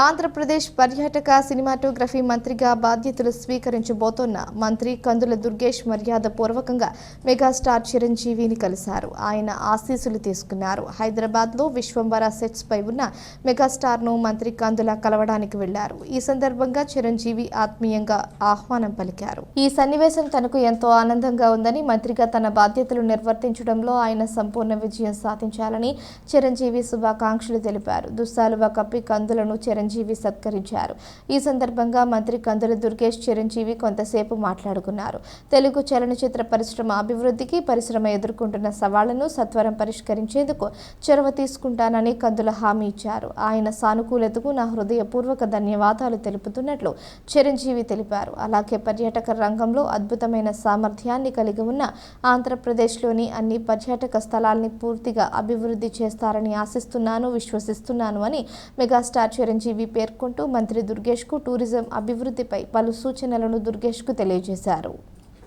ఆంధ్రప్రదేశ్ పర్యాటక సినిమాటోగ్రఫీ మంత్రిగా బాధ్యతలు స్వీకరించబోతోన్న మంత్రి కందుల దుర్గేష్ మర్యాదపూర్వకంగా మెగాస్టార్ చిరంజీవిని కలిశారు. ఆయన ఆశీస్సులు తీసుకున్నారు. హైదరాబాద్లో విశ్వంబర సెట్స్ పై ఉన్న మెగాస్టార్ను మంత్రి కందుల కలవడానికి వెళ్లారు. ఈ సందర్భంగా చిరంజీవి ఆత్మీయంగా ఆహ్వానం పలికారు. ఈ సన్నివేశం తనకు ఎంతో ఆనందంగా ఉందని, మంత్రిగా తన బాధ్యతలు నిర్వర్తించడంలో ఆయన సంపూర్ణ విజయం సాధించాలని చిరంజీవి శుభాకాంక్షలు తెలిపారు. దుస్సాలువ కప్పి కందులను చిరంజీవి సత్కరించారు. ఈ సందర్భంగా మంత్రి కందుల దుర్గేష్ చిరంజీవి కొంతసేపు మాట్లాడుకున్నారు. తెలుగు చలనచిత్ర పరిశ్రమ అభివృద్ధికి, పరిశ్రమ ఎదుర్కొంటున్న సవాళ్లను సత్వరం పరిష్కరించేందుకు చొరవ తీసుకుంటానని కందుల హామీ ఇచ్చారు. ఆయన సానుకూలతకు నా హృదయపూర్వక ధన్యవాదాలు తెలుపుతున్నట్లు చిరంజీవి తెలిపారు. అలాగే పర్యాటక రంగంలో అద్భుతమైన సామర్థ్యాన్ని కలిగి ఉన్న ఆంధ్రప్రదేశ్లోని అన్ని పర్యాటక స్థలాల్ని పూర్తిగా అభివృద్ధి చేస్తారని ఆశిస్తున్నాను, విశ్వసిస్తున్నాను అని మెగాస్టార్ చిరంజీవి పేర్కొంటూ మంత్రి దుర్గేష్కు టూరిజం అభివృద్ధిపై పలు సూచనలను దుర్గేష్కు తెలియజేశారు.